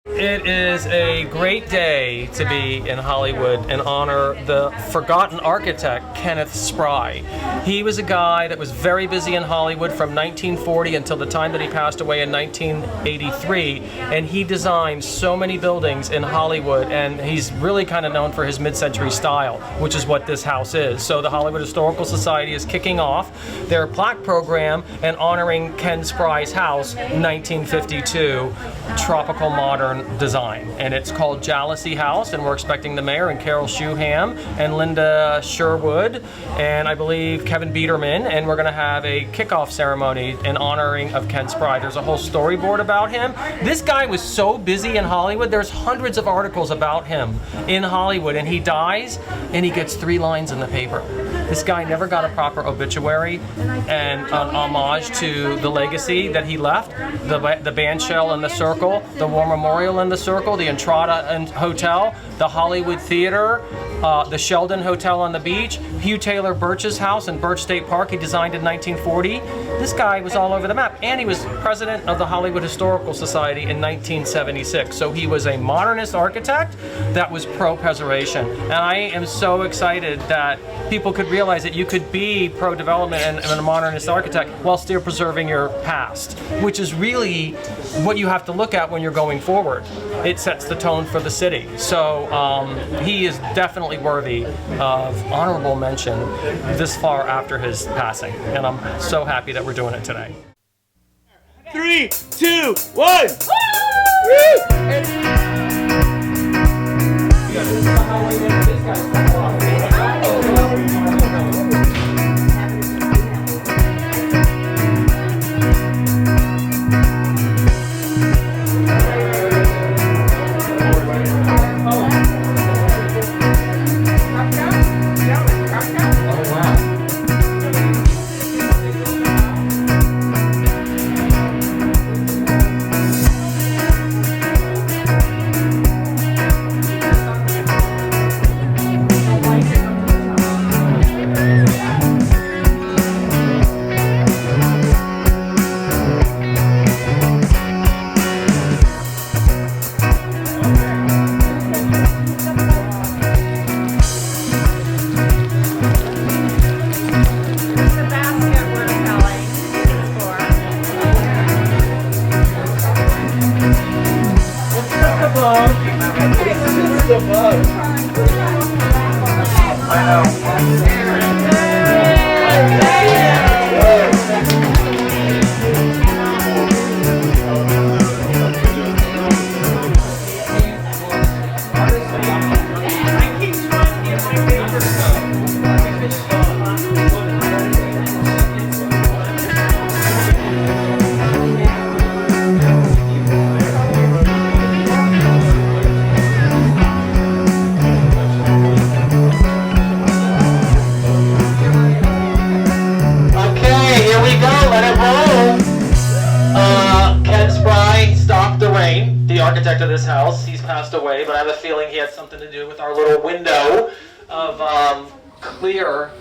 It is a great day to be in Hollywood and honor the forgotten architect, Kenneth Spry. He was a guy that was very busy in Hollywood from 1940 until the time that he passed away in 1983, and he designed so many buildings in Hollywood, and he's really kind of known for his mid-century style, which is what this house is. So the Hollywood Historical Society is kicking off their plaque program and honoring Ken Spry's house, 1952, tropical modern design, and it's called Jalousie House, and we're expecting the mayor and Carol Shuham and Linda Sherwood and I believe Kevin Biederman, and we're going to have a kickoff ceremony in honoring of Ken Spry. There's a whole storyboard about him. This guy was so busy in Hollywood. There's hundreds of articles about him in Hollywood, and he dies and he gets 3 lines in the paper. This guy never got a proper obituary and an homage to the legacy that he left. The bandshell in the circle, the War Memorial in the circle, the Entrada Hotel, the Hollywood Theater, the Sheldon Hotel on the beach, Hugh Taylor Birch's house in Birch State Park he designed in 1940. This guy was all over the map, and he was president of the Hollywood Historical Society in 1976. So he was a modernist architect that was pro-preservation. And I am so excited that people could realize that you could be pro-development and a modernist architect while still preserving your past, which is really what you have to look at when you're going forward. It sets the tone for the city. So he is definitely worthy of honorable mention this far after his passing. And I'm so happy that we're doing it today. 3, 2, 1! Architect of this house. He's passed away, but I have a feeling he had something to do with our little window of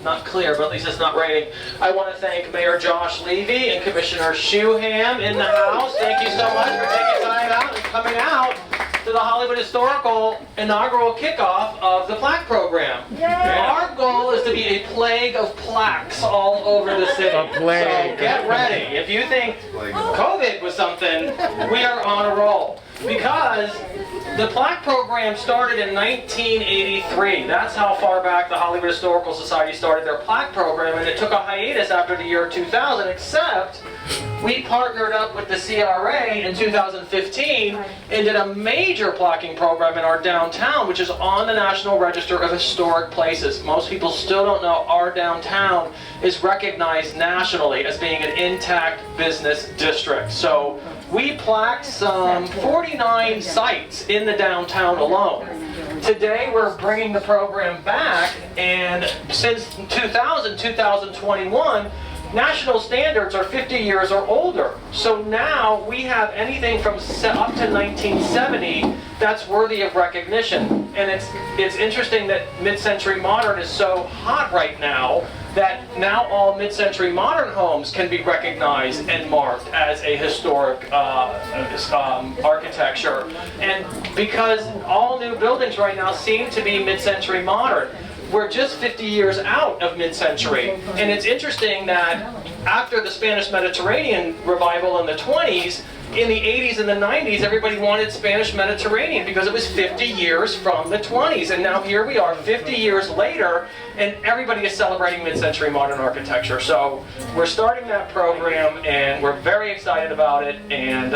not clear, but at least it's not raining. I want to thank Mayor Josh Levy and Commissioner Shuham in the house. Thank you so much for taking time out and coming out to the Hollywood Historical inaugural kickoff of the plaque program. Yay. Our goal is to be a plague of plaques all over the city. A plague. So get ready. If you think COVID was something, we are on a roll. Because the plaque program started in 1983. That's how far back the Hollywood Historical Society started their plaque program, and it took a hiatus after the year 2000, except we partnered up with the CRA in 2015 and did a major plaquing program in our downtown, which is on the National Register of Historic Places. Most people still don't know our downtown is recognized nationally as being an intact business district. So we plaqued some 49 sites in the downtown alone. Today we're bringing the program back, and since 2021, national standards are 50 years or older. So now we have anything from up to 1970 that's worthy of recognition. And it's interesting that mid-century modern is so hot right now that now all mid-century modern homes can be recognized and marked as a historic architecture. And because all new buildings right now seem to be mid-century modern, we're just 50 years out of mid-century. And it's interesting that after the Spanish Mediterranean revival in the 20s, in the 80s and the 90s, everybody wanted Spanish Mediterranean because it was 50 years from the 20s. And now here we are 50 years later, and everybody is celebrating mid-century modern architecture. So we're starting that program, and we're very excited about it. And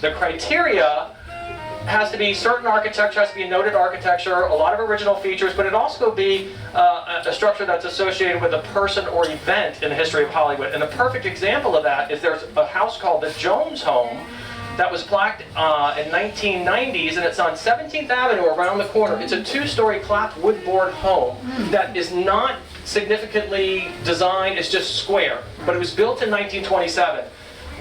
the criteria has to be certain architecture, has to be a noted architecture, a lot of original features, but it also be a structure that's associated with a person or event in the history of Hollywood. And a perfect example of that is there's a house called the Jones Home that was plaqued in 1990s, and it's on 17th Avenue around the corner. It's a two-story Plaque wood board home that is not significantly designed, it's just square, but it was built in 1927.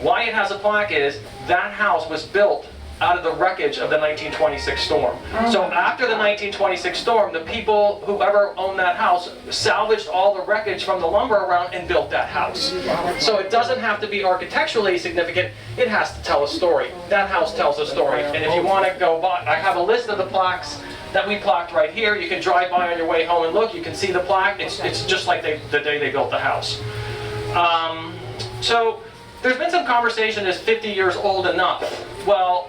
Why it has a plaque is that house was built out of the wreckage of the 1926 storm. So after the 1926 storm, the people, whoever owned that house, salvaged all the wreckage from the lumber around and built that house. So it doesn't have to be architecturally significant, it has to tell a story. That house tells a story. And if you want to go by, I have a list of the plaques that we plaqued right here. You can drive by on your way home and look, you can see the plaque. It's just like the day they built the house. So there's been some conversation, is 50 years old enough? Well,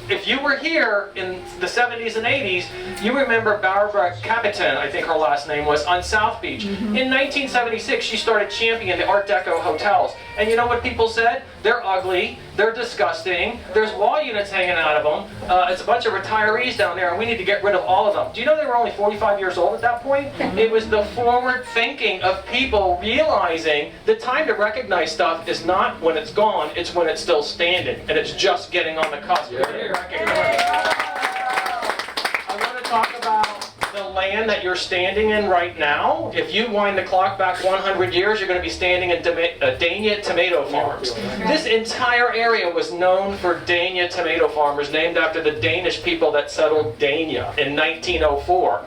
if you were here in the 70s and 80s, you remember Barbara Capitan, I think her last name was, on South Beach. In 1976, she started championing the Art Deco hotels. And you know what people said? They're ugly, they're disgusting, there's wall units hanging out of them, it's a bunch of retirees down there, and we need to get rid of all of them. Do you know they were only 45 years old at that point? It was the forward thinking of people realizing the time to recognize stuff is not when it's gone, it's when it's still standing, and it's just getting on the cusp. I want to talk about the land that you're standing in right now. If you wind the clock back 100 years, you're going to be standing in Dania tomato farms. This entire area was known for Dania tomato farmers, named after the Danish people that settled Dania in 1904,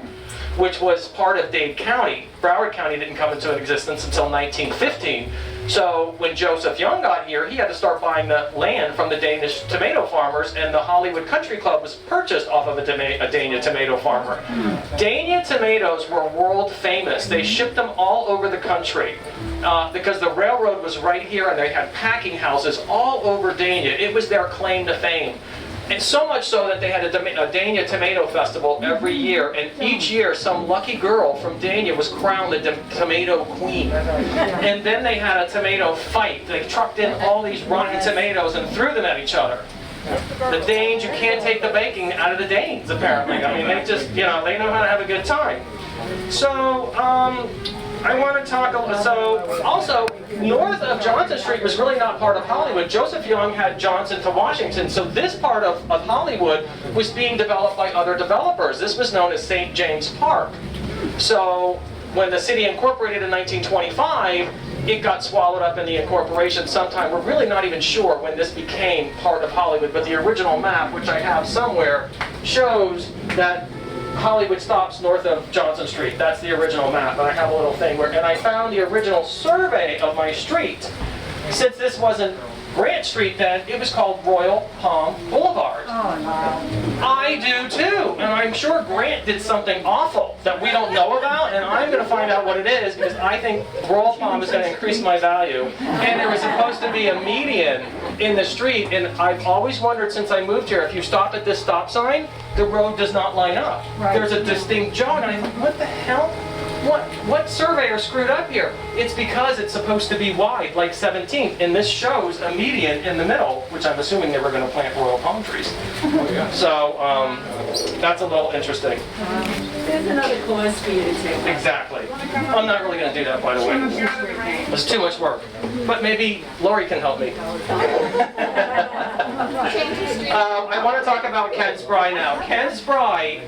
which was part of Dade County. Broward County didn't come into existence until 1915. So when Joseph Young got here, he had to start buying the land from the Danish tomato farmers, and the Hollywood Country Club was purchased off of a Dania tomato farmer. Dania tomatoes were world famous. They shipped them all over the country because the railroad was right here, and they had packing houses all over Dania. It was their claim to fame. And so much so that they had a Dania Tomato Festival every year, and each year some lucky girl from Dania was crowned the tomato queen. And then they had a tomato fight. They trucked in all these rotten tomatoes and threw them at each other. The Danes, you can't take the baking out of the Danes, apparently. I mean, they just, they know how to have a good time. So, I want to talk, also, north of Johnson Street was really not part of Hollywood. Joseph Young had Johnson to Washington, so this part of Hollywood was being developed by other developers. This was known as St. James Park. So when the city incorporated in 1925, it got swallowed up in the incorporation sometime. We're really not even sure when this became part of Hollywood, but the original map, which I have somewhere, shows that Hollywood stops north of Johnson Street. That's the original map, and I have a little thing where, and I found the original survey of my street. Since this wasn't Grant Street then, it was called Royal Palm Boulevard. Oh, wow. I do too, and I'm sure Grant did something awful that we don't know about, and I'm going to find out what it is because I think Royal Palm is going to increase my value. And there was supposed to be a median in the street, and I've always wondered since I moved here, if you stop at this stop sign, the road does not line up. Right. There's a distinct jog, and I thought, what the hell? What surveyor screwed up here? It's because it's supposed to be wide, like 17th, and this shows a median in the middle, which I'm assuming they were going to plant royal palm trees. So that's a little interesting. There's another course for you to take. Exactly. I'm not really going to do that, by the way. It's too much work. But maybe Lori can help me. I want to talk about Ken Spry now. Ken Spry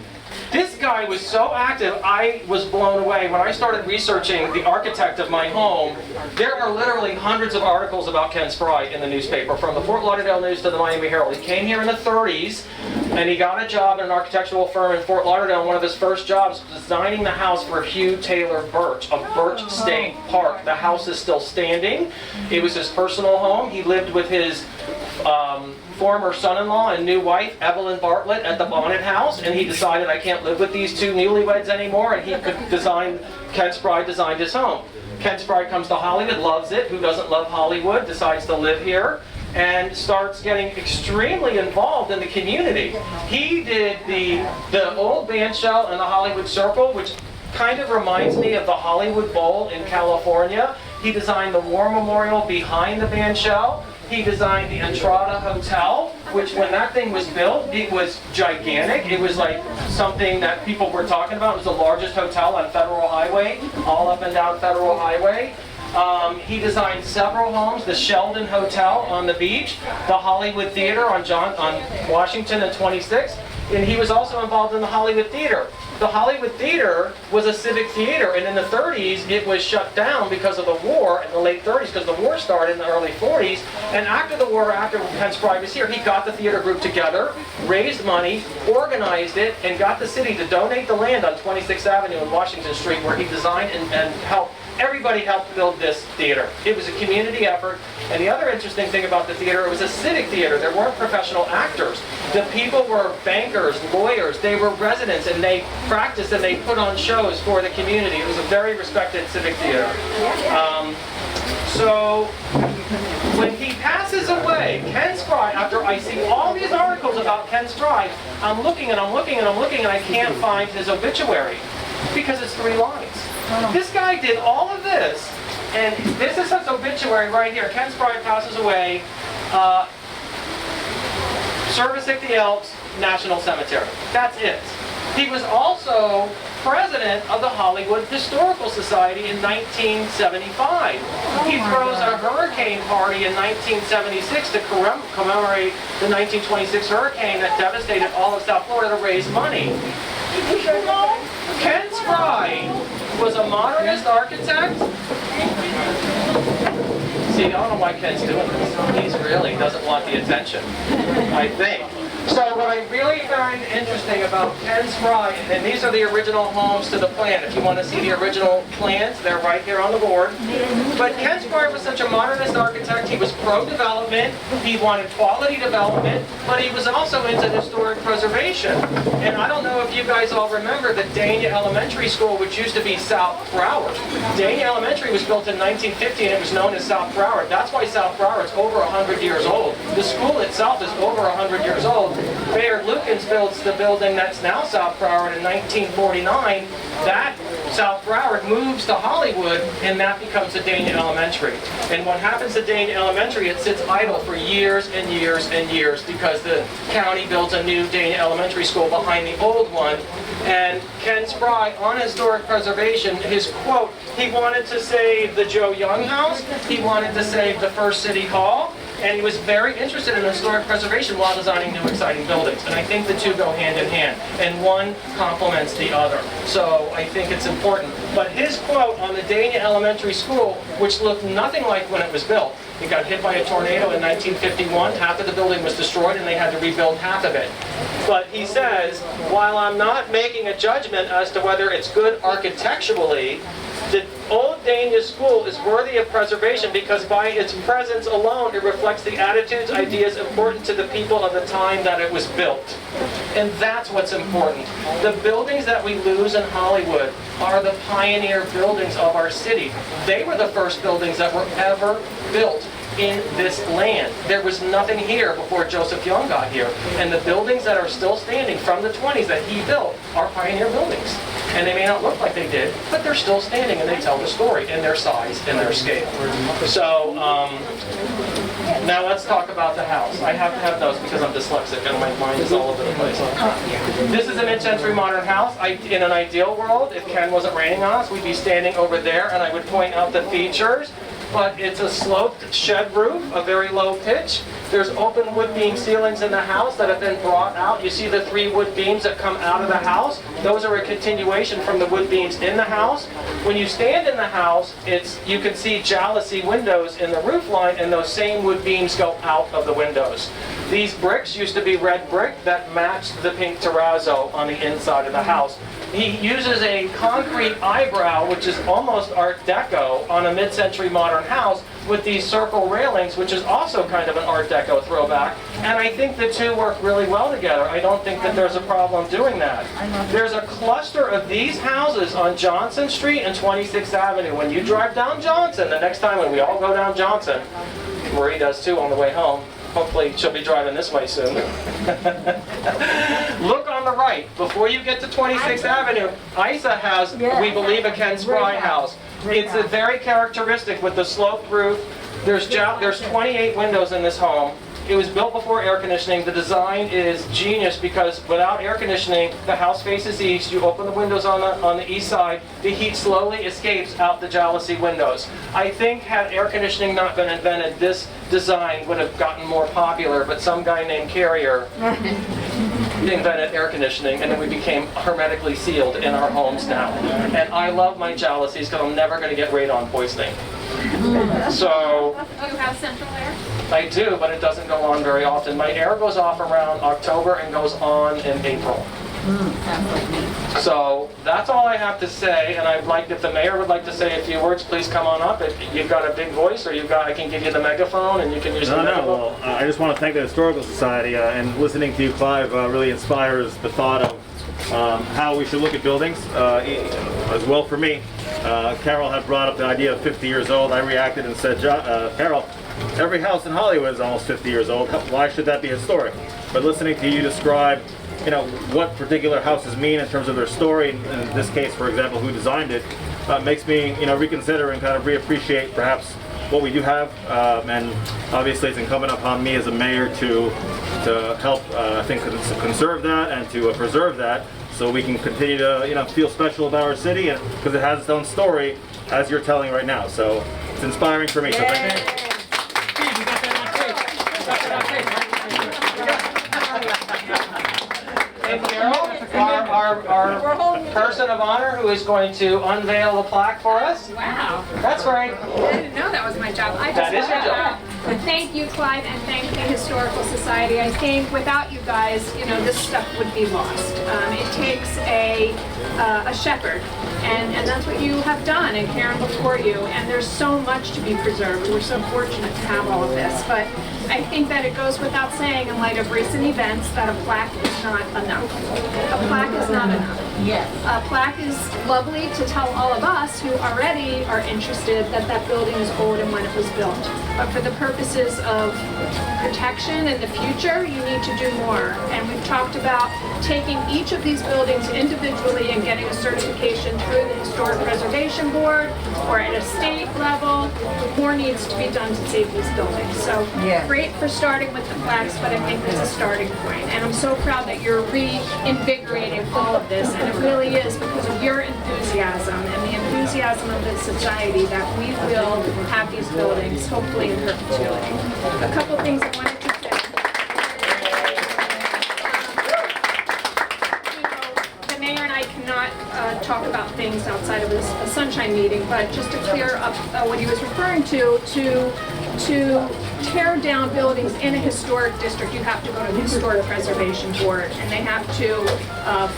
This guy was so active, I was blown away. When I started researching the architect of my home, there are literally hundreds of articles about Ken Spry in the newspaper, from the Fort Lauderdale News to the Miami Herald. He came here in the 30s, and he got a job at an architectural firm in Fort Lauderdale. One of his first jobs was designing the house for Hugh Taylor Birch of Birch State Park. The house is still standing. It was his personal home. He lived with his former son-in-law and new wife, Evelyn Bartlett, at the Bonnet House, and he decided, I can't live with these two newlyweds anymore, and he could design, Ken Spry designed his home. Ken Spry comes to Hollywood, loves it. Who doesn't love Hollywood? Decides to live here and starts getting extremely involved in the community. He did the old band shell in the Hollywood Circle, which kind of reminds me of the Hollywood Bowl in California. He designed the War Memorial behind the band shell. He designed the Entrada Hotel, which when that thing was built, it was gigantic. It was like something that people were talking about. It was the largest hotel on Federal Highway, all up and down Federal Highway. He designed several homes, the Sheldon Hotel on the beach, the Hollywood Theater on Washington and 26th, and he was also involved in the Hollywood Theater. The Hollywood Theater was a civic theater, and in the 30s it was shut down because of the war, in the late 30s, because the war started in the early 40s. And after the war, after Ken Spry was here, he got the theater group together, raised money, organized it, and got the city to donate the land on 26th Avenue and Washington Street, where he designed and helped. Everybody helped build this theater. It was a community effort. And the other interesting thing about the theater, it was a civic theater. There weren't professional actors. The people were bankers, lawyers. They were residents, and they practiced and they put on shows for the community. It was a very respected civic theater. So when he passes away, Ken Spry, after I see all these articles about Ken Spry, I'm looking and I'm looking and I'm looking, and I can't find his obituary because it's 3 lines. This guy did all of this, and this is his obituary right here. Ken Spry passes away, Service at the Elks, National Cemetery. That's it. He was also president of the Hollywood Historical Society in 1975. He throws a hurricane party in 1976 to commemorate the 1926 hurricane that devastated all of South Florida to raise money. Ken Spry was a modernist architect. See, I don't know why Ken's doing this. He really doesn't want the attention, I think. So what I really find interesting about Ken Spry, and these are the original homes to the plan. If you want to see the original plans, they're right here on the board. But Ken Spry was such a modernist architect. He was pro-development. He wanted quality development, but he was also into historic preservation. And I don't know if you guys all remember the Dania Elementary School, which used to be South Broward. Dania Elementary was built in 1950, and it was known as South Broward. That's why South Broward is over 100 years old. The school itself is over 100 years old. Bayard Lukens builds the building that's now South Broward in 1949. That South Broward moves to Hollywood, and that becomes the Dania Elementary. And what happens to Dania Elementary, it sits idle for years and years and years because the county builds a new Dania Elementary School behind the old one. And Ken Spry, on historic preservation, his quote, he wanted to save the Joe Young House, he wanted to save the first City Hall, and he was very interested in historic preservation while designing new exciting buildings. And I think the two go hand in hand, and one complements the other. So I think it's important. But his quote on the Dania Elementary School, which looked nothing like when it was built, it got hit by a tornado in 1951, half of the building was destroyed and they had to rebuild half of it. But he says, while I'm not making a judgment as to whether it's good architecturally, the old Dania School is worthy of preservation because by its presence alone it reflects the attitudes, ideas important to the people of the time that it was built. And that's what's important. The buildings that we lose in Hollywood are the pioneer buildings of our city. They were the first buildings that were ever built in this land. There was nothing here before Joseph Young got here. And the buildings that are still standing from the 20s that he built are pioneer buildings. And they may not look like they did, but they're still standing and they tell the story in their size and their scale. So, now let's talk about the house. I have to have those because I'm dyslexic and my mind is all over the place. This is a mid-century modern house. In an ideal world, if Ken wasn't raining on us, we'd be standing over there and I would point out the features. But it's a sloped shed roof, a very low pitch. There's open wood beam ceilings in the house that have been brought out. You see the 3 wood beams that come out of the house? Those are a continuation from the wood beams in the house. When you stand in the house, you can see jalousie windows in the roof line, and those same wood beams go out of the windows. These bricks used to be red brick that matched the pink terrazzo on the inside of the house. He uses a concrete eyebrow, which is almost Art Deco, on a mid-century modern house with these circle railings, which is also kind of an Art Deco throwback. And I think the two work really well together. I don't think that there's a problem doing that. There's a cluster of these houses on Johnson Street and 26th Avenue. When you drive down Johnson, the next time when we all go down Johnson, Marie does too on the way home. Hopefully she'll be driving this way soon. Look on the right. Before you get to 26th Avenue, Isa has, we believe, a Ken Spry house. It's very characteristic with the sloped roof. There's 28 windows in this home. It was built before air conditioning. The design is genius because without air conditioning, the house faces east. You open the windows on the east side, the heat slowly escapes out the jalousie windows. I think had air conditioning not been invented, this design would have gotten more popular, but some guy named Carrier invented air conditioning, and then we became hermetically sealed in our homes now. And I love my jalousies because I'm never going to get radon poisoning. So, You have central air? I do, but it doesn't go on very often. My air goes off around October and goes on in April. So that's all I have to say, and I'd like, if the mayor would like to say a few words, please come on up. If you've got a big voice, or I can give you the megaphone and you can use the megaphone. Well, I just want to thank the Historical Society, and listening to you, Clive, really inspires the thought of how we should look at buildings, as well for me. Carol had brought up the idea of 50 years old. I reacted and said, Carol, every house in Hollywood is almost 50 years old. Why should that be historic? But listening to you describe, what particular houses mean in terms of their story, in this case, for example, who designed it, makes me, reconsider and kind of reappreciate perhaps what we do have. And obviously it's incumbent upon me as a mayor to help, I think, conserve that and to preserve that, so we can continue to, feel special about our city, and because it has its own story, as you're telling right now. So it's inspiring for me. So thank you. And Carol, our person of honor who is going to unveil the plaque for us. Wow. That's right. I didn't know that was my job. That is your job. Thank you, Clive, and thank the Historical Society. I think without you guys, this stuff would be lost. It takes a shepherd, and that's what you have done, and Karen before you, and there's so much to be preserved. We're so fortunate to have all of this, but I think that it goes without saying, in light of recent events, that a plaque is not enough. A plaque is not enough. Yes. A plaque is lovely to tell all of us who already are interested that that building is old and when it was built. But for the purposes of protection in the future, you need to do more. And we've talked about taking each of these buildings individually and getting a certification through the Historic Preservation Board or at a state level. More needs to be done to save these buildings. So great for starting with the plaques, but I think it's a starting point. And I'm so proud that you're reinvigorating all of this. And it really is because of your enthusiasm and the enthusiasm of the society that we will have these buildings, hopefully in perpetuity. A couple things I wanted to say. The mayor and I cannot talk about things outside of a sunshine meeting, but just to clear up what he was referring to tear down buildings in a historic district, you have to go to the Historic Preservation Board, and they have to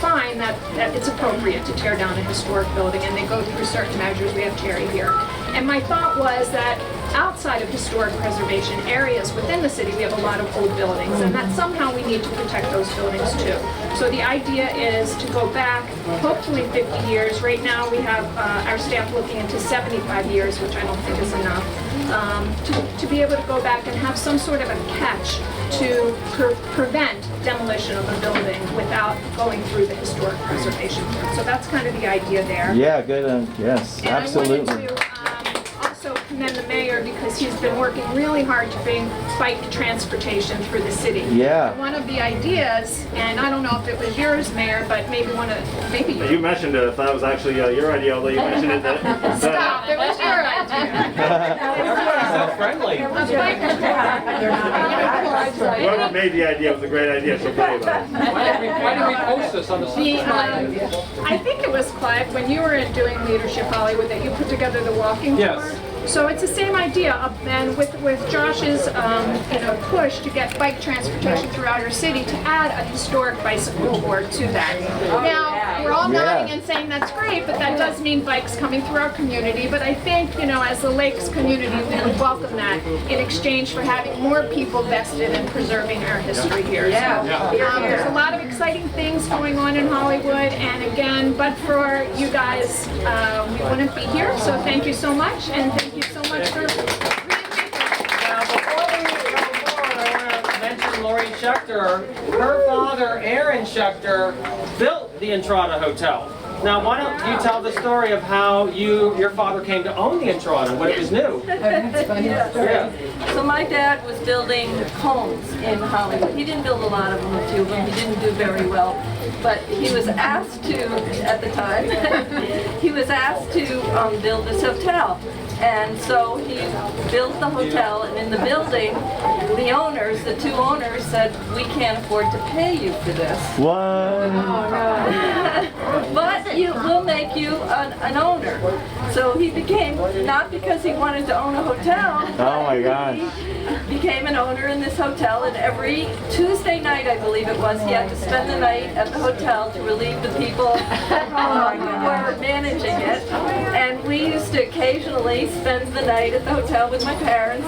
find that it's appropriate to tear down a historic building, and they go through certain measures. We have Terry here. And my thought was that outside of historic preservation areas within the city, we have a lot of old buildings, and that somehow we need to protect those buildings too. So the idea is to go back, hopefully 50 years. Right now we have our staff looking into 75 years, which I don't think is enough, to be able to go back and have some sort of a catch to prevent demolition of a building without going through the historic preservation board. So that's kind of the idea there. Yeah, good. Yes, And absolutely. I wanted to also commend the mayor because he's been working really hard to bring bike transportation through the city. Yeah. One of the ideas, and I don't know if it was yours, Mayor, but maybe You mentioned it. If that was actually your idea, although you mentioned it. Stop, it was your idea. Everybody's so friendly. Whoever made the idea was a great idea. So play about it. Why did we post this on the I think it was Clive, when you were doing Leadership Hollywood, that you put together the walking Yes. tour. So it's the same idea, and with Josh's push to get bike transportation throughout our city, to add a historic bicycle tour to that. Now, we're all nodding and saying that's great, but that does mean bikes coming through our community. But I think, as the Lakes community, we would welcome that in exchange for having more people vested in preserving our history here. There's a lot of exciting things going on in Hollywood, and again, but for you guys, we wouldn't be here. So thank you so much, and thank you so much for. Now, before we go forward, I want to mention Maureen Schechter. Her father, Aaron Schechter, built the Entrada Hotel. Now, why don't you tell the story of how your father came to own the Entrada when it was new? That's funny. Yeah. So my dad was building homes in Hollywood. He didn't build a lot of them, a few of them. He didn't do very well. But he was asked to, at the time, he was asked to build this hotel. And so he built the hotel, and in the building, the owners, the two owners, said, "We can't afford to pay you for this. What? But we'll make you an owner." So he became, not because he wanted to own a hotel, Oh my God. he became an owner in this hotel, and every Tuesday night, I believe it was, he had to spend the night at the hotel to relieve the people who were managing it. And we used to occasionally spend the night at the hotel with my parents,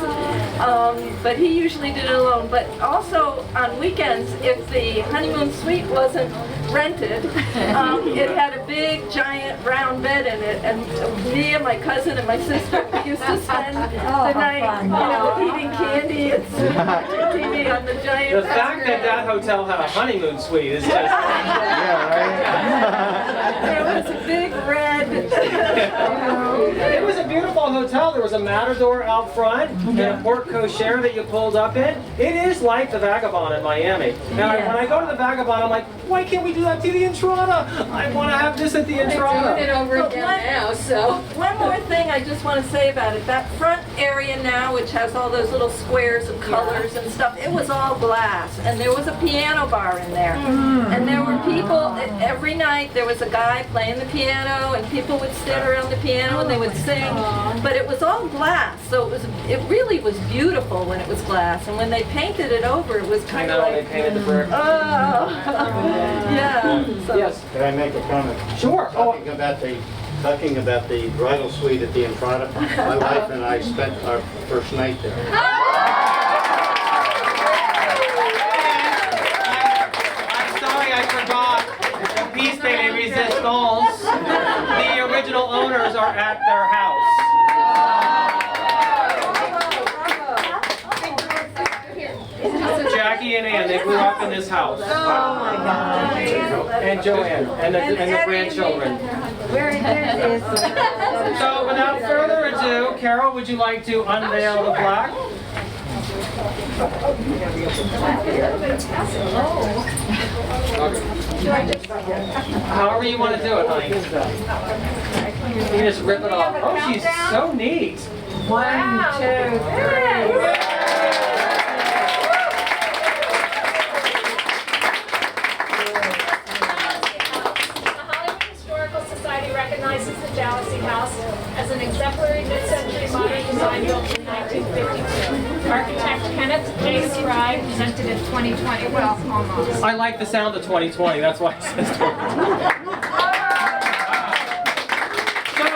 but he usually did it alone. But also on weekends, if the honeymoon suite wasn't rented, it had a big giant round bed in it, and me and my cousin and my sister used to spend the night, eating candy and watching TV on the giant The fact that that hotel had a honeymoon suite is just... There was a big red. It was a beautiful hotel. There was a matador out front and a porte cochere that you pulled up in. It is like the Vagabond in Miami. And when I go to the Vagabond, I'm like, why can't we do that to the Entrada? I want to have this at the Entrada. Doing it over again now, so. One more thing I just want to say about it. That front area now, which has all those little squares of colors and stuff, it was all glass. And there was a piano bar in there. And there were people, every night there was a guy playing the piano, and people would stand around the piano and they would sing. But it was all glass, so it really was beautiful when it was glass. And when they painted it over, it was kind of like, they painted the brick. yeah. So. Yes. Can I make a comment? Sure. Talking about the bridal suite at the Entrada. My wife and I spent our first night there. I'm sorry, I forgot. The Peace de Resistance, the original owners are at their house. Jackie and Ann, they grew up in this house. Oh my God. And Joanne, and the grandchildren. So without further ado, Carol, would you like to unveil the plaque? However you want to do it, honey. You can just rip it off. Oh, she's so neat. 1, 2, 3. As an exemplary mid-century modern design built in 1952. Architect Kenneth J. Spry presented in 2020. Well, almost. I like the sound of 2020, that's why I said 2020. So,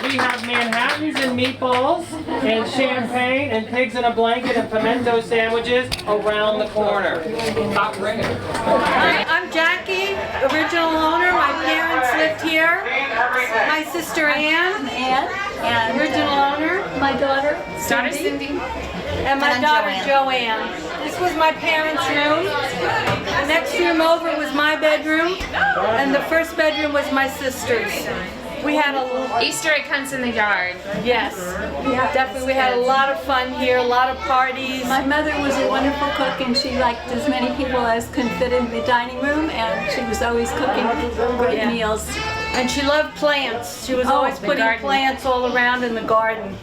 we have Manhattans and meatballs, and champagne, and pigs in a blanket, and pimento sandwiches around the corner. Stop ringing. Hi, I'm Jackie, original owner. My parents lived here. My sister Ann, and original owner. My daughter, Cindy. And my daughter Joanne. This was my parents' room. The next room over was my bedroom, and the first bedroom was my sister's. We had a Easter egg hunts in the yard. yes, definitely. We had a lot of fun here, a lot of parties. My mother was a wonderful cook, and she liked as many people as could fit in the dining room, and she was always cooking great meals. And she loved plants. She was always the putting garden. plants all around in the garden.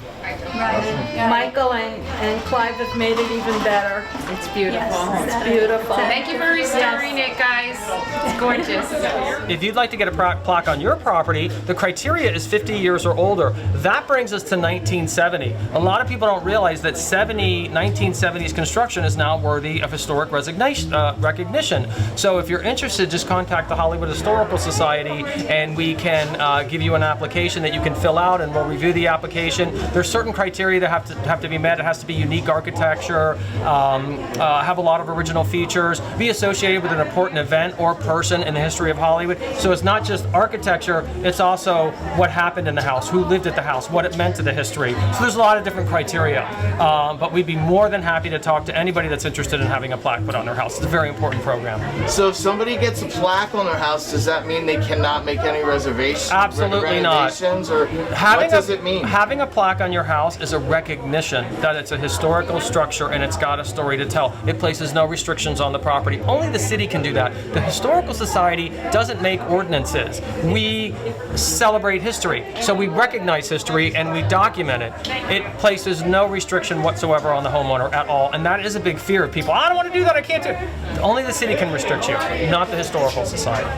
Michael and Clive have made it even better. It's beautiful. It's beautiful. Thank you for restoring it, guys. It's gorgeous. If you'd like to get a plaque on your property, the criteria is 50 years or older. That brings us to 1970. A lot of people don't realize that 1970s construction is now worthy of historic recognition. So if you're interested, just contact the Hollywood Historical Society and we can give you an application that you can fill out, and we'll review the application. There's certain criteria that have to be met. It has to be unique architecture, have a lot of original features, be associated with an important event or person in the history of Hollywood. So it's not just architecture, it's also what happened in the house, who lived at the house, what it meant to the history. So there's a lot of different criteria. But we'd be more than happy to talk to anybody that's interested in having a plaque put on their house. It's a very important program. So if somebody gets a plaque on their house, does that mean they cannot make any reservations? Absolutely not. Or what does it mean? Having a plaque on your house is a recognition that it's a historical structure and it's got a story to tell. It places no restrictions on the property. Only the city can do that. The Historical Society doesn't make ordinances. We celebrate history. So we recognize history and we document it. It places no restriction whatsoever on the homeowner at all. And that is a big fear of people. I don't want to do that, I can't do it. Only the city can restrict you, not the Historical Society.